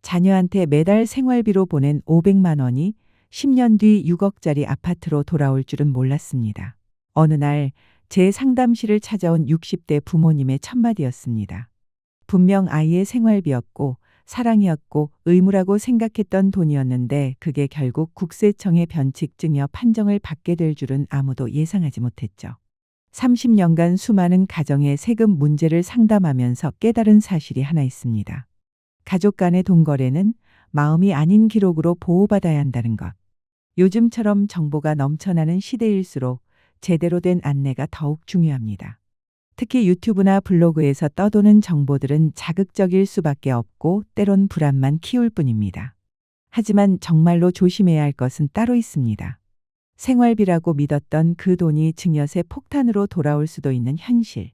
자녀한테 매달 생활비로 보낸 500만 원이 10년 뒤 6억짜리 아파트로 돌아올 줄은 몰랐습니다. 어느 날 제 상담실을 찾아온 60대 부모님의 첫마디였습니다. 분명 아이의 생활비였고 사랑이었고 의무라고 생각했던 돈이었는데 그게 결국 국세청의 변칙증여 판정을 받게 될 줄은 아무도 예상하지 못했죠. 30년간 수많은 가정의 세금 문제를 상담하면서 깨달은 사실이 하나 있습니다. 가족 간의 돈거래는 마음이 아닌 기록으로 보호받아야 한다는 것. 요즘처럼 정보가 넘쳐나는 시대일수록 제대로 된 안내가 더욱 중요합니다. 특히 유튜브나 블로그에서 떠도는 정보들은 자극적일 수밖에 없고 때론 불안만 키울 뿐입니다. 하지만 정말로 조심해야 할 것은 따로 있습니다. 생활비라고 믿었던 그 돈이 증여세 폭탄으로 돌아올 수도 있는 현실.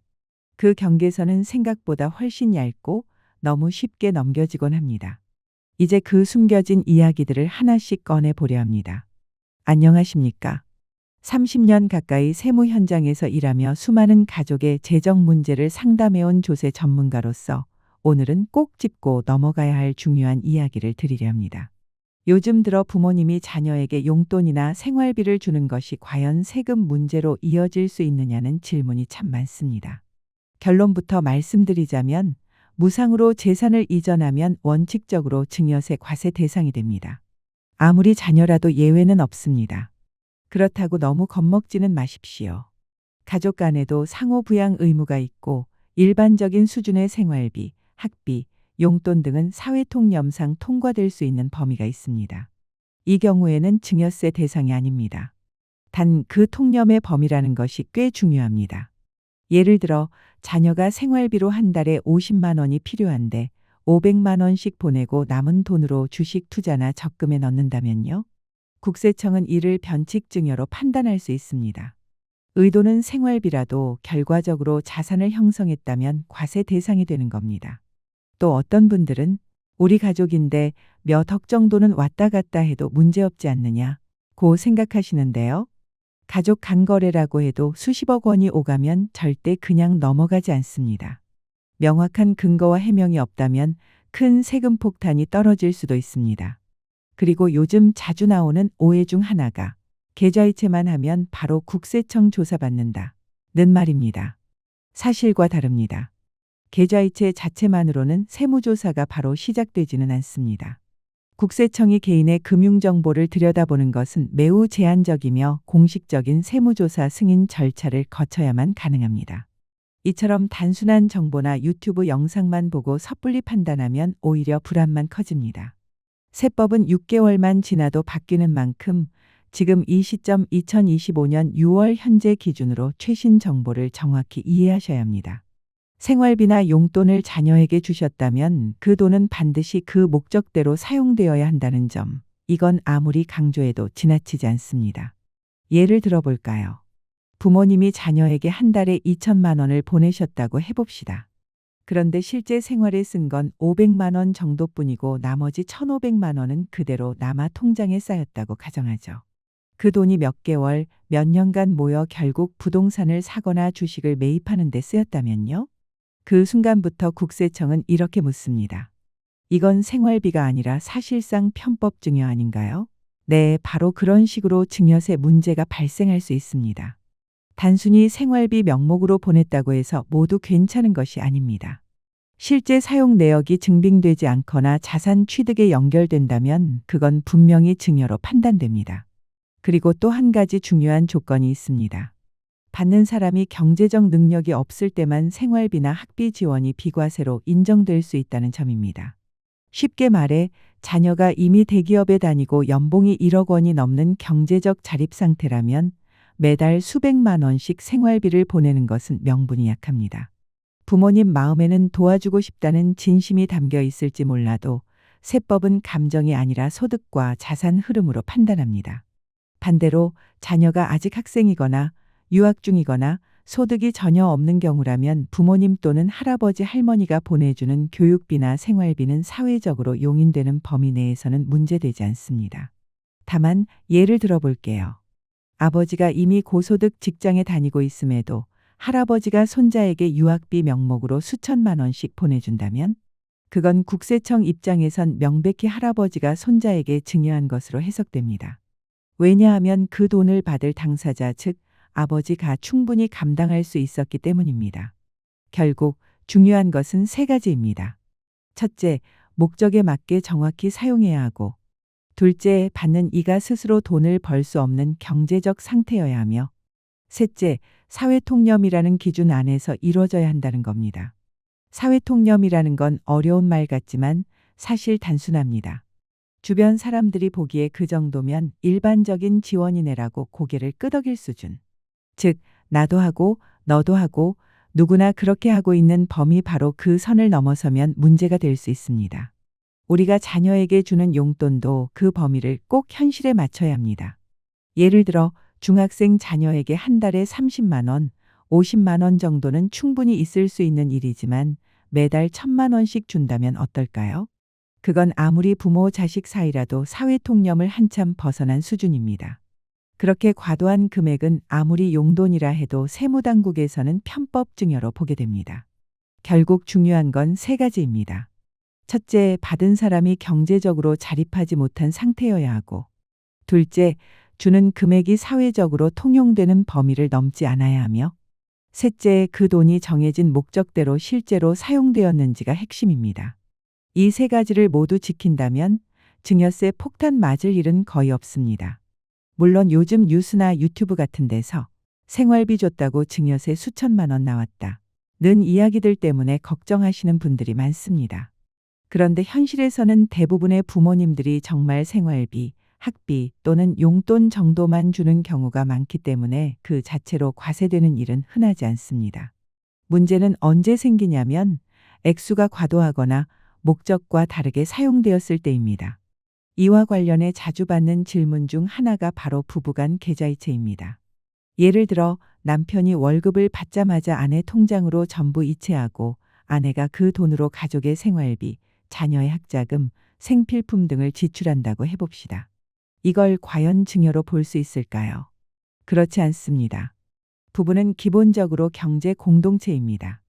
그 경계선은 생각보다 훨씬 얇고 너무 쉽게 넘겨지곤 합니다. 이제 그 숨겨진 이야기들을 하나씩 꺼내보려 합니다. 안녕하십니까? 30년 가까이 세무 현장에서 일하며 수많은 가족의 재정 문제를 상담해온 조세 전문가로서 오늘은 꼭 짚고 넘어가야 할 중요한 이야기를 드리려 합니다. 요즘 들어 부모님이 자녀에게 용돈이나 생활비를 주는 것이 과연 세금 문제로 이어질 수 있느냐는 질문이 참 많습니다. 결론부터 말씀드리자면 무상으로 재산을 이전하면 원칙적으로 증여세 과세 대상이 됩니다. 아무리 자녀라도 예외는 없습니다. 그렇다고 너무 겁먹지는 마십시오. 가족 간에도 상호 부양 의무가 있고 일반적인 수준의 생활비, 학비, 용돈 등은 사회통념상 통과될 수 있는 범위가 있습니다. 이 경우에는 증여세 대상이 아닙니다. 단 그 통념의 범위라는 것이 꽤 중요합니다. 예를 들어 자녀가 생활비로 한 달에 50만 원이 필요한데 500만 원씩 보내고 남은 돈으로 주식 투자나 적금에 넣는다면요. 국세청은 이를 변칙증여로 판단할 수 있습니다. 의도는 생활비라도 결과적으로 자산을 형성했다면 과세 대상이 되는 겁니다. 또 어떤 분들은 우리 가족인데 몇 억 정도는 왔다 갔다 해도 문제없지 않느냐고 생각하시는데요. 가족 간거래라고 해도 수십억 원이 오가면 절대 그냥 넘어가지 않습니다. 명확한 근거와 해명이 없다면 큰 세금 폭탄이 떨어질 수도 있습니다. 그리고 요즘 자주 나오는 오해 중 하나가 계좌이체만 하면 바로 국세청 조사받는다 는 말입니다. 사실과 다릅니다. 계좌이체 자체만으로는 세무조사가 바로 시작되지는 않습니다. 국세청이 개인의 금융정보를 들여다보는 것은 매우 제한적이며 공식적인 세무조사 승인 절차를 거쳐야만 가능합니다. 이처럼 단순한 정보나 유튜브 영상만 보고 섣불리 판단하면 오히려 불안만 커집니다. 세법은 6개월만 지나도 바뀌는 만큼 지금 이 시점 2025년 6월 현재 기준으로 최신 정보를 정확히 이해하셔야 합니다. 생활비나 용돈을 자녀에게 주셨다면 그 돈은 반드시 그 목적대로 사용되어야 한다는 점, 이건 아무리 강조해도 지나치지 않습니다. 예를 들어볼까요? 부모님이 자녀에게 한 달에 2천만 원을 보내셨다고 해봅시다. 그런데 실제 생활에 쓴 건 500만 원 정도뿐이고 나머지 1,500만 원은 그대로 남아 통장에 쌓였다고 가정하죠. 그 돈이 몇 개월, 몇 년간 모여 결국 부동산을 사거나 주식을 매입하는 데 쓰였다면요? 그 순간부터 국세청은 이렇게 묻습니다. 이건 생활비가 아니라 사실상 편법 증여 아닌가요? 네, 바로 그런 식으로 증여세 문제가 발생할 수 있습니다. 단순히 생활비 명목으로 보냈다고 해서 모두 괜찮은 것이 아닙니다. 실제 사용 내역이 증빙되지 않거나 자산 취득에 연결된다면 그건 분명히 증여로 판단됩니다. 그리고 또 한 가지 중요한 조건이 있습니다. 받는 사람이 경제적 능력이 없을 때만 생활비나 학비 지원이 비과세로 인정될 수 있다는 점입니다. 쉽게 말해 자녀가 이미 대기업에 다니고 연봉이 1억 원이 넘는 경제적 자립 상태라면 매달 수백만 원씩 생활비를 보내는 것은 명분이 약합니다. 부모님 마음에는 도와주고 싶다는 진심이 담겨 있을지 몰라도 세법은 감정이 아니라 소득과 자산 흐름으로 판단합니다. 반대로 자녀가 아직 학생이거나 유학 중이거나 소득이 전혀 없는 경우라면 부모님 또는 할아버지 할머니가 보내주는 교육비나 생활비는 사회적으로 용인되는 범위 내에서는 문제되지 않습니다. 다만 예를 들어볼게요. 아버지가 이미 고소득 직장에 다니고 있음에도 할아버지가 손자에게 유학비 명목으로 수천만 원씩 보내준다면 그건 국세청 입장에선 명백히 할아버지가 손자에게 증여한 것으로 해석됩니다. 왜냐하면 그 돈을 받을 당사자 즉 아버지가 충분히 감당할 수 있었기 때문입니다. 결국 중요한 것은 세 가지입니다. 첫째, 목적에 맞게 정확히 사용해야 하고, 둘째, 받는 이가 스스로 돈을 벌 수 없는 경제적 상태여야 하며, 셋째, 사회통념이라는 기준 안에서 이루어져야 한다는 겁니다. 사회통념이라는 건 어려운 말 같지만 사실 단순합니다. 주변 사람들이 보기에 그 정도면 일반적인 지원이네라고 고개를 끄덕일 수준. 즉, 나도 하고 너도 하고 누구나 그렇게 하고 있는 범위 바로 그 선을 넘어서면 문제가 될 수 있습니다. 우리가 자녀에게 주는 용돈도 그 범위를 꼭 현실에 맞춰야 합니다. 예를 들어 중학생 자녀에게 한 달에 30만 원, 50만 원 정도는 충분히 있을 수 있는 일이지만 매달 1,000만 원씩 준다면 어떨까요? 그건 아무리 부모 자식 사이라도 사회통념을 한참 벗어난 수준입니다. 그렇게 과도한 금액은 아무리 용돈이라 해도 세무당국에서는 편법 증여로 보게 됩니다. 결국 중요한 건 세 가지입니다. 첫째, 받은 사람이 경제적으로 자립하지 못한 상태여야 하고, 둘째, 주는 금액이 사회적으로 통용되는 범위를 넘지 않아야 하며, 셋째, 그 돈이 정해진 목적대로 실제로 사용되었는지가 핵심입니다. 이 세 가지를 모두 지킨다면 증여세 폭탄 맞을 일은 거의 없습니다. 물론 요즘 뉴스나 유튜브 같은 데서 생활비 줬다고 증여세 수천만 원 나왔다 는 이야기들 때문에 걱정하시는 분들이 많습니다. 그런데 현실에서는 대부분의 부모님들이 정말 생활비, 학비 또는 용돈 정도만 주는 경우가 많기 때문에 그 자체로 과세되는 일은 흔하지 않습니다. 문제는 언제 생기냐면 액수가 과도하거나 목적과 다르게 사용되었을 때입니다. 이와 관련해 자주 받는 질문 중 하나가 바로 부부간 계좌이체입니다. 예를 들어 남편이 월급을 받자마자 아내 통장으로 전부 이체하고 아내가 그 돈으로 가족의 생활비, 자녀의 학자금, 생필품 등을 지출한다고 해봅시다. 이걸 과연 증여로 볼 수 있을까요? 그렇지 않습니다. 부부는 기본적으로 경제 공동체입니다.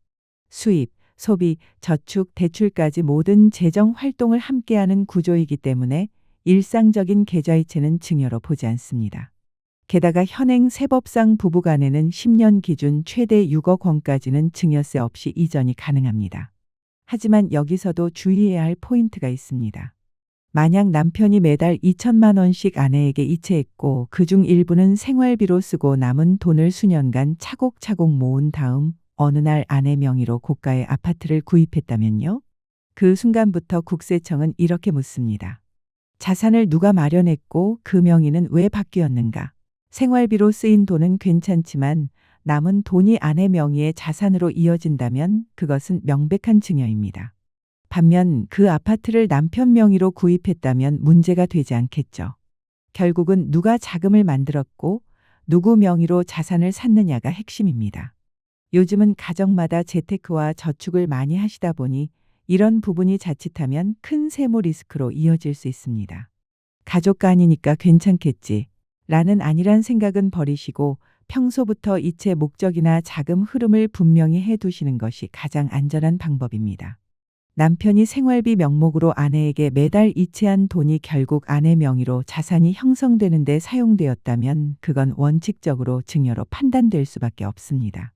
수입, 소비, 저축, 대출까지 모든 재정 활동을 함께하는 구조이기 때문에 일상적인 계좌이체는 증여로 보지 않습니다. 게다가 현행 세법상 부부간에는 10년 기준 최대 6억 원까지는 증여세 없이 이전이 가능합니다. 하지만 여기서도 주의해야 할 포인트가 있습니다. 만약 남편이 매달 2천만 원씩 아내에게 이체했고 그중 일부는 생활비로 쓰고 남은 돈을 수년간 차곡차곡 모은 다음 어느 날 아내 명의로 고가의 아파트를 구입했다면요? 그 순간부터 국세청은 이렇게 묻습니다. 자산을 누가 마련했고 그 명의는 왜 바뀌었는가? 생활비로 쓰인 돈은 괜찮지만 남은 돈이 아내 명의의 자산으로 이어진다면 그것은 명백한 증여입니다. 반면 그 아파트를 남편 명의로 구입했다면 문제가 되지 않겠죠. 결국은 누가 자금을 만들었고 누구 명의로 자산을 샀느냐가 핵심입니다. 요즘은 가정마다 재테크와 저축을 많이 하시다 보니 이런 부분이 자칫하면 큰 세무 리스크로 이어질 수 있습니다. 가족 아니니까 괜찮겠지 라는 안일한 생각은 버리시고 평소부터 이체 목적이나 자금 흐름을 분명히 해두시는 것이 가장 안전한 방법입니다. 남편이 생활비 명목으로 아내에게 매달 이체한 돈이 결국 아내 명의로 자산이 형성되는 데 사용되었다면 그건 원칙적으로 증여로 판단될 수밖에 없습니다.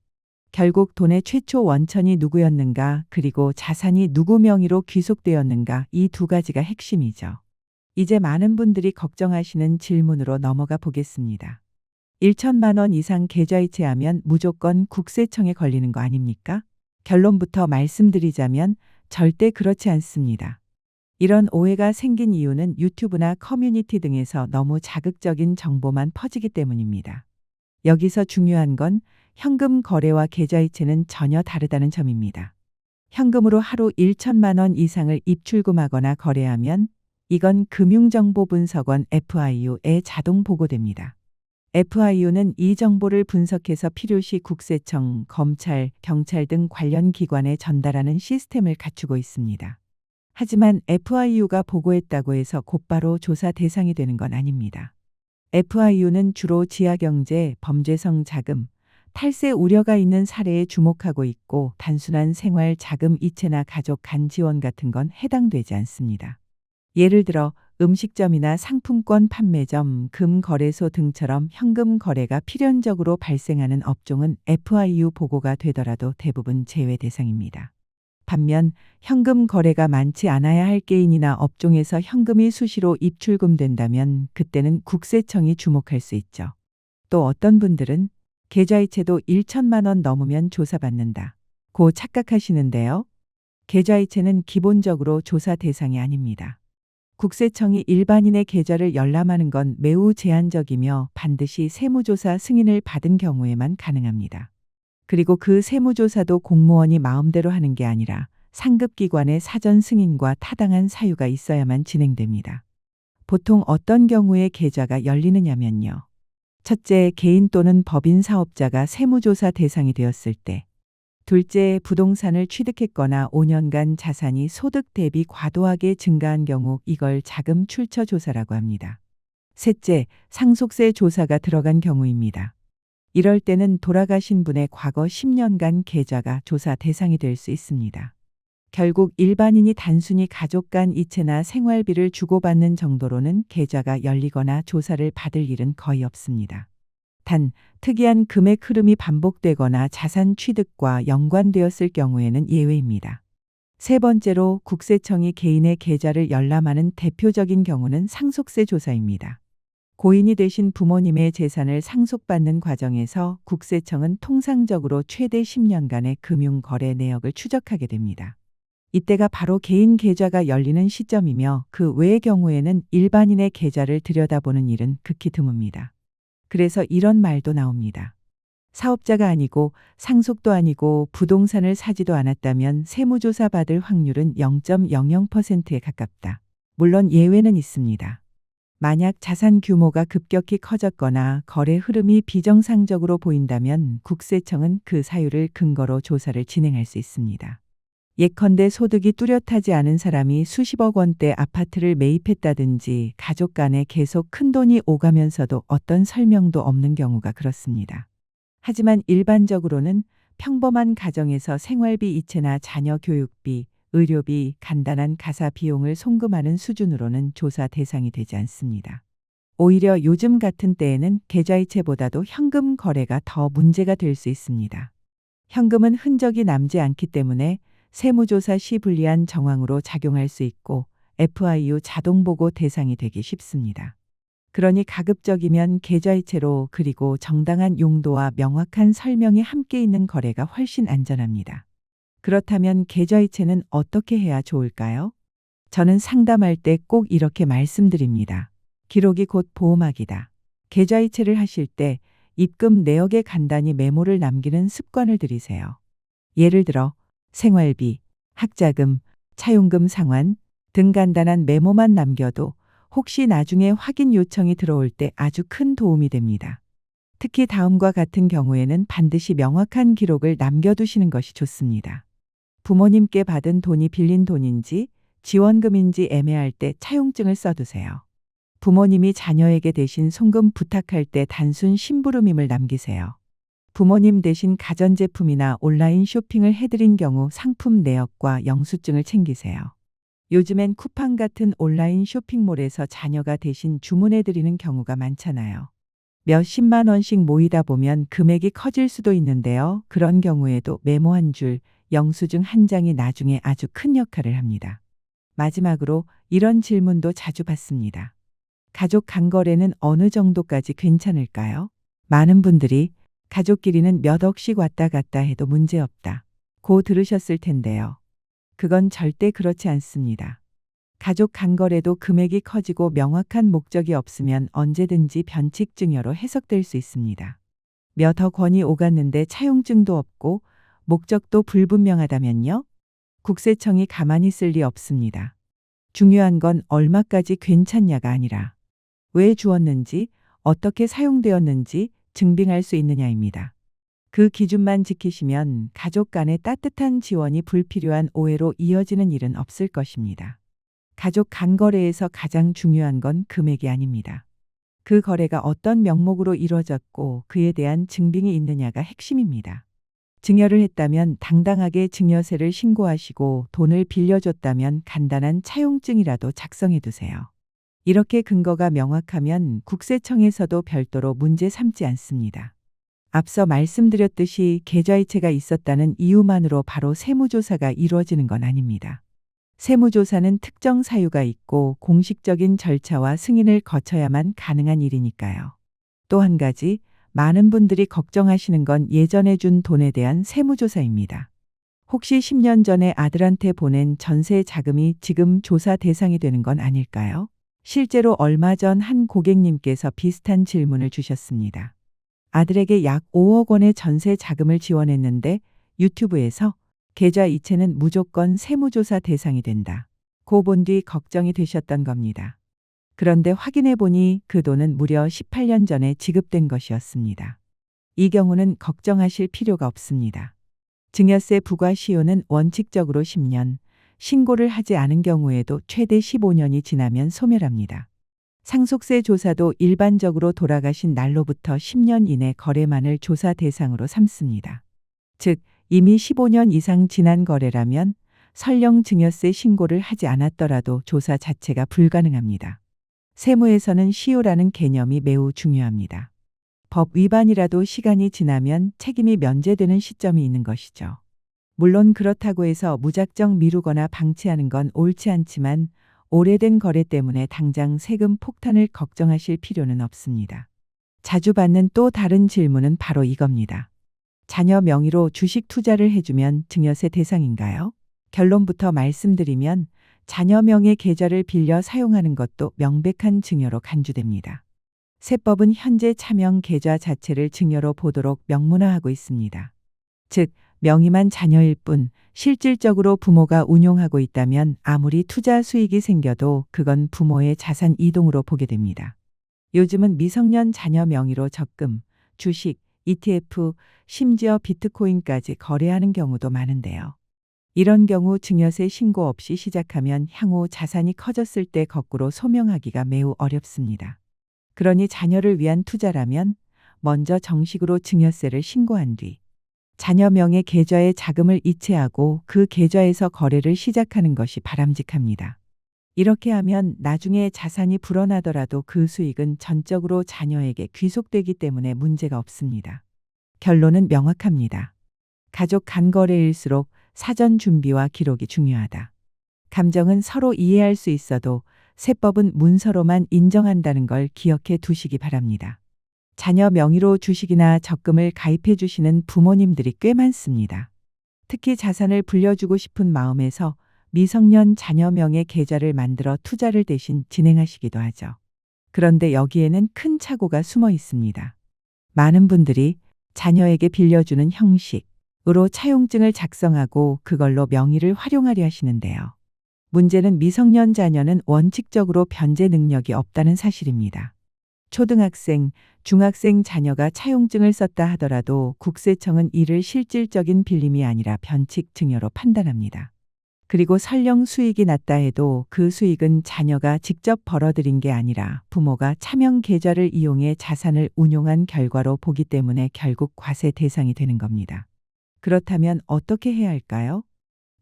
결국 돈의 최초 원천이 누구였는가 그리고 자산이 누구 명의로 귀속되었는가 이 두 가지가 핵심이죠. 이제 많은 분들이 걱정하시는 질문으로 넘어가 보겠습니다. 1천만 원 이상 계좌이체하면 무조건 국세청에 걸리는 거 아닙니까? 결론부터 말씀드리자면 절대 그렇지 않습니다. 이런 오해가 생긴 이유는 유튜브나 커뮤니티 등에서 너무 자극적인 정보만 퍼지기 때문입니다. 여기서 중요한 건 현금 거래와 계좌이체는 전혀 다르다는 점입니다. 현금으로 하루 1천만 원 이상을 입출금하거나 거래하면 이건 금융정보분석원 FIU에 자동 보고됩니다. FIU는 이 정보를 분석해서 필요시 국세청, 검찰, 경찰 등 관련 기관에 전달하는 시스템을 갖추고 있습니다. 하지만 FIU가 보고했다고 해서 곧바로 조사 대상이 되는 건 아닙니다. FIU는 주로 지하경제, 범죄성 자금, 탈세 우려가 있는 사례에 주목하고 있고 단순한 생활 자금 이체나 가족 간 지원 같은 건 해당되지 않습니다. 예를 들어 음식점이나 상품권 판매점, 금거래소 등처럼 현금 거래가 필연적으로 발생하는 업종은 FIU 보고가 되더라도 대부분 제외 대상입니다. 반면 현금 거래가 많지 않아야 할 개인이나 업종에서 현금이 수시로 입출금된다면 그때는 국세청이 주목할 수 있죠. 또 어떤 분들은 계좌이체도 1천만 원 넘으면 조사받는다 고 착각하시는데요. 계좌이체는 기본적으로 조사 대상이 아닙니다. 국세청이 일반인의 계좌를 열람하는 건 매우 제한적이며 반드시 세무조사 승인을 받은 경우에만 가능합니다. 그리고 그 세무조사도 공무원이 마음대로 하는 게 아니라 상급기관의 사전 승인과 타당한 사유가 있어야만 진행됩니다. 보통 어떤 경우에 계좌가 열리느냐면요. 첫째, 개인 또는 법인 사업자가 세무조사 대상이 되었을 때. 둘째, 부동산을 취득했거나 5년간 자산이 소득 대비 과도하게 증가한 경우 이걸 자금 출처 조사라고 합니다. 셋째, 상속세 조사가 들어간 경우입니다. 이럴 때는 돌아가신 분의 과거 10년간 계좌가 조사 대상이 될 수 있습니다. 결국 일반인이 단순히 가족 간 이체나 생활비를 주고받는 정도로는 계좌가 열리거나 조사를 받을 일은 거의 없습니다. 단, 특이한 금액 흐름이 반복되거나 자산 취득과 연관되었을 경우에는 예외입니다. 세 번째로 국세청이 개인의 계좌를 열람하는 대표적인 경우는 상속세 조사입니다. 고인이 되신 부모님의 재산을 상속받는 과정에서 국세청은 통상적으로 최대 10년간의 금융거래 내역을 추적하게 됩니다. 이때가 바로 개인 계좌가 열리는 시점이며 그 외의 경우에는 일반인의 계좌를 들여다보는 일은 극히 드뭅니다. 그래서 이런 말도 나옵니다. 사업자가 아니고 상속도 아니고 부동산을 사지도 않았다면 세무조사 받을 확률은 0.00%에 가깝다. 물론 예외는 있습니다. 만약 자산 규모가 급격히 커졌거나 거래 흐름이 비정상적으로 보인다면 국세청은 그 사유를 근거로 조사를 진행할 수 있습니다. 예컨대 소득이 뚜렷하지 않은 사람이 수십억 원대 아파트를 매입했다든지 가족 간에 계속 큰돈이 오가면서도 어떤 설명도 없는 경우가 그렇습니다. 하지만 일반적으로는 평범한 가정에서 생활비 이체나 자녀 교육비, 의료비, 간단한 가사 비용을 송금하는 수준으로는 조사 대상이 되지 않습니다. 오히려 요즘 같은 때에는 계좌이체보다도 현금 거래가 더 문제가 될 수 있습니다. 현금은 흔적이 남지 않기 때문에 세무조사 시 불리한 정황으로 작용할 수 있고 FIU 자동보고 대상이 되기 쉽습니다. 그러니 가급적이면 계좌이체로 그리고 정당한 용도와 명확한 설명이 함께 있는 거래가 훨씬 안전합니다. 그렇다면 계좌이체는 어떻게 해야 좋을까요? 저는 상담할 때 꼭 이렇게 말씀드립니다. 기록이 곧 보호막이다. 계좌이체를 하실 때 입금 내역에 간단히 메모를 남기는 습관을 들이세요. 예를 들어 생활비, 학자금, 차용금 상환 등 간단한 메모만 남겨도 혹시 나중에 확인 요청이 들어올 때 아주 큰 도움이 됩니다. 특히 다음과 같은 경우에는 반드시 명확한 기록을 남겨두시는 것이 좋습니다. 부모님께 받은 돈이 빌린 돈인지 지원금인지 애매할 때 차용증을 써두세요. 부모님이 자녀에게 대신 송금 부탁할 때 단순 심부름임을 남기세요. 부모님 대신 가전제품이나 온라인 쇼핑을 해드린 경우 상품 내역과 영수증을 챙기세요. 요즘엔 쿠팡 같은 온라인 쇼핑몰에서 자녀가 대신 주문해드리는 경우가 많잖아요. 몇십만 원씩 모이다 보면 금액이 커질 수도 있는데요. 그런 경우에도 메모 한 줄, 영수증 한 장이 나중에 아주 큰 역할을 합니다. 마지막으로 이런 질문도 자주 받습니다. 가족 간거래는 어느 정도까지 괜찮을까요? 많은 분들이 가족끼리는 몇 억씩 왔다 갔다 해도 문제없다 고 들으셨을 텐데요. 그건 절대 그렇지 않습니다. 가족 간거래도 금액이 커지고 명확한 목적이 없으면 언제든지 변칙증여로 해석될 수 있습니다. 몇 억 원이 오갔는데 차용증도 없고 목적도 불분명하다면요? 국세청이 가만히 있을 리 없습니다. 중요한 건 얼마까지 괜찮냐가 아니라 왜 주었는지, 어떻게 사용되었는지 증빙할 수 있느냐입니다. 그 기준만 지키시면 가족 간의 따뜻한 지원이 불필요한 오해로 이어지는 일은 없을 것입니다. 가족 간거래에서 가장 중요한 건 금액이 아닙니다. 그 거래가 어떤 명목으로 이루어졌고 그에 대한 증빙이 있느냐가 핵심입니다. 증여를 했다면 당당하게 증여세를 신고하시고 돈을 빌려줬다면 간단한 차용증이라도 작성해 두세요. 이렇게 근거가 명확하면 국세청에서도 별도로 문제 삼지 않습니다. 앞서 말씀드렸듯이 계좌이체가 있었다는 이유만으로 바로 세무조사가 이루어지는 건 아닙니다. 세무조사는 특정 사유가 있고 공식적인 절차와 승인을 거쳐야만 가능한 일이니까요. 또 한 가지, 많은 분들이 걱정하시는 건 예전에 준 돈에 대한 세무조사입니다. 혹시 10년 전에 아들한테 보낸 전세 자금이 지금 조사 대상이 되는 건 아닐까요? 실제로 얼마 전 한 고객님께서 비슷한 질문을 주셨습니다. 아들에게 약 5억 원의 전세 자금을 지원했는데 유튜브에서 계좌 이체는 무조건 세무조사 대상이 된다. 고 본 뒤 걱정이 되셨던 겁니다. 그런데 확인해 보니 그 돈은 무려 18년 전에 지급된 것이었습니다. 이 경우는 걱정하실 필요가 없습니다. 증여세 부과 시효는 원칙적으로 10년, 신고를 하지 않은 경우에도 최대 15년이 지나면 소멸합니다. 상속세 조사도 일반적으로 돌아가신 날로부터 10년 이내 거래만을 조사 대상으로 삼습니다. 즉, 이미 15년 이상 지난 거래라면 설령 증여세 신고를 하지 않았더라도 조사 자체가 불가능합니다. 세무에서는 시효라는 개념이 매우 중요합니다. 법 위반이라도 시간이 지나면 책임이 면제되는 시점이 있는 것이죠. 물론 그렇다고 해서 무작정 미루거나 방치하는 건 옳지 않지만 오래된 거래 때문에 당장 세금 폭탄을 걱정하실 필요는 없습니다. 자주 받는 또 다른 질문은 바로 이겁니다. 자녀 명의로 주식 투자를 해주면 증여세 대상인가요? 결론부터 말씀드리면 자녀 명의 계좌를 빌려 사용하는 것도 명백한 증여로 간주됩니다. 세법은 현재 차명 계좌 자체를 증여로 보도록 명문화하고 있습니다. 즉, 명의만 자녀일 뿐 실질적으로 부모가 운용하고 있다면 아무리 투자 수익이 생겨도 그건 부모의 자산 이동으로 보게 됩니다. 요즘은 미성년 자녀 명의로 적금, 주식, ETF, 심지어 비트코인까지 거래하는 경우도 많은데요. 이런 경우 증여세 신고 없이 시작하면 향후 자산이 커졌을 때 거꾸로 소명하기가 매우 어렵습니다. 그러니 자녀를 위한 투자라면 먼저 정식으로 증여세를 신고한 뒤 자녀 명의 계좌에 자금을 이체하고 그 계좌에서 거래를 시작하는 것이 바람직합니다. 이렇게 하면 나중에 자산이 불어나더라도 그 수익은 전적으로 자녀에게 귀속되기 때문에 문제가 없습니다. 결론은 명확합니다. 가족 간 거래일수록 사전 준비와 기록이 중요하다. 감정은 서로 이해할 수 있어도 세법은 문서로만 인정한다는 걸 기억해 두시기 바랍니다. 자녀 명의로 주식이나 적금을 가입해 주시는 부모님들이 꽤 많습니다. 특히 자산을 불려주고 싶은 마음에서 미성년 자녀 명의 계좌를 만들어 투자를 대신 진행하시기도 하죠. 그런데 여기에는 큰 착오가 숨어 있습니다. 많은 분들이 자녀에게 빌려주는 형식으로 차용증을 작성하고 그걸로 명의를 활용하려 하시는데요. 문제는 미성년 자녀는 원칙적으로 변제 능력이 없다는 사실입니다. 초등학생, 중학생 자녀가 차용증을 썼다 하더라도 국세청은 이를 실질적인 빌림이 아니라 변칙 증여로 판단합니다. 그리고 설령 수익이 났다 해도 그 수익은 자녀가 직접 벌어들인 게 아니라 부모가 차명 계좌를 이용해 자산을 운용한 결과로 보기 때문에 결국 과세 대상이 되는 겁니다. 그렇다면 어떻게 해야 할까요?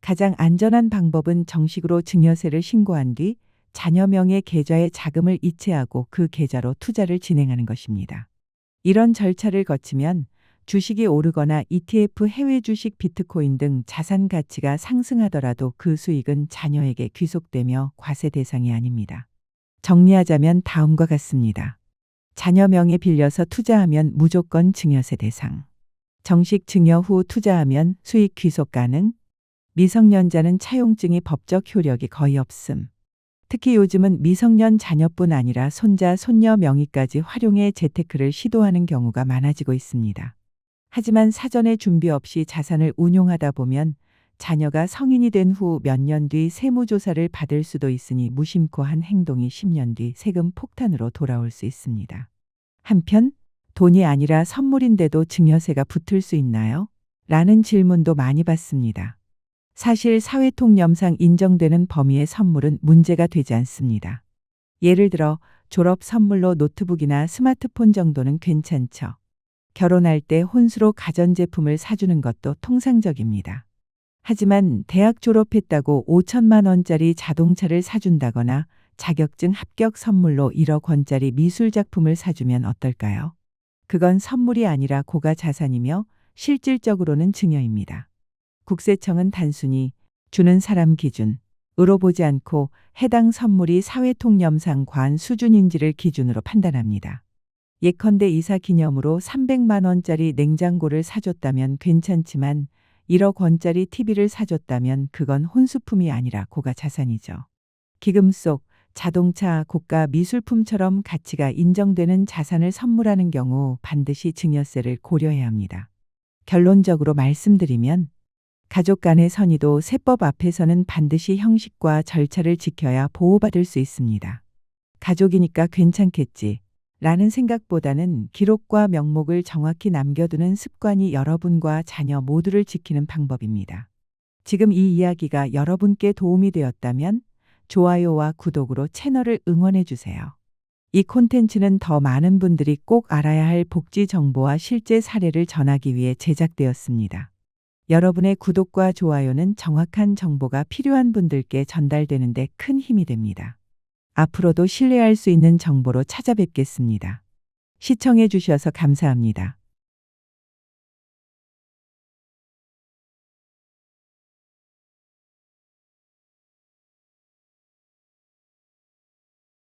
가장 안전한 방법은 정식으로 증여세를 신고한 뒤 자녀 명의 계좌에 자금을 이체하고 그 계좌로 투자를 진행하는 것입니다. 이런 절차를 거치면 주식이 오르거나 ETF 해외 주식 비트코인 등 자산 가치가 상승하더라도 그 수익은 자녀에게 귀속되며 과세 대상이 아닙니다. 정리하자면 다음과 같습니다. 자녀 명의 빌려서 투자하면 무조건 증여세 대상. 정식 증여 후 투자하면 수익 귀속 가능. 미성년자는 차용증이 법적 효력이 거의 없음. 특히 요즘은 미성년 자녀뿐 아니라 손자, 손녀 명의까지 활용해 재테크를 시도하는 경우가 많아지고 있습니다. 하지만 사전에 준비 없이 자산을 운용하다 보면 자녀가 성인이 된 후 몇 년 뒤 세무조사를 받을 수도 있으니 무심코 한 행동이 10년 뒤 세금 폭탄으로 돌아올 수 있습니다. 한편 돈이 아니라 선물인데도 증여세가 붙을 수 있나요? 라는 질문도 많이 받습니다. 사실 사회통념상 인정되는 범위의 선물은 문제가 되지 않습니다. 예를 들어 졸업 선물로 노트북이나 스마트폰 정도는 괜찮죠. 결혼할 때 혼수로 가전제품을 사주는 것도 통상적입니다. 하지만 대학 졸업했다고 5천만 원짜리 자동차를 사준다거나 자격증 합격 선물로 1억 원짜리 미술작품을 사주면 어떨까요? 그건 선물이 아니라 고가 자산이며 실질적으로는 증여입니다. 국세청은 단순히 주는 사람 기준으로 보지 않고 해당 선물이 사회통념상 과한 수준인지를 기준으로 판단합니다. 예컨대 이사 기념으로 300만 원짜리 냉장고를 사줬다면 괜찮지만 1억 원짜리 TV를 사줬다면 그건 혼수품이 아니라 고가 자산이죠. 기금 속 자동차, 고가 미술품처럼 가치가 인정되는 자산을 선물하는 경우 반드시 증여세를 고려해야 합니다. 결론적으로 말씀드리면 가족 간의 선의도 세법 앞에서는 반드시 형식과 절차를 지켜야 보호받을 수 있습니다. 가족이니까 괜찮겠지 라는 생각보다는 기록과 명목을 정확히 남겨두는 습관이 여러분과 자녀 모두를 지키는 방법입니다. 지금 이 이야기가 여러분께 도움이 되었다면 좋아요와 구독으로 채널을 응원해 주세요. 이 콘텐츠는 더 많은 분들이 꼭 알아야 할 복지 정보와 실제 사례를 전하기 위해 제작되었습니다. 여러분의 구독과 좋아요는 정확한 정보가 필요한 분들께 전달되는 데 큰 힘이 됩니다. 앞으로도 신뢰할 수 있는 정보로 찾아뵙겠습니다. 시청해 주셔서 감사합니다.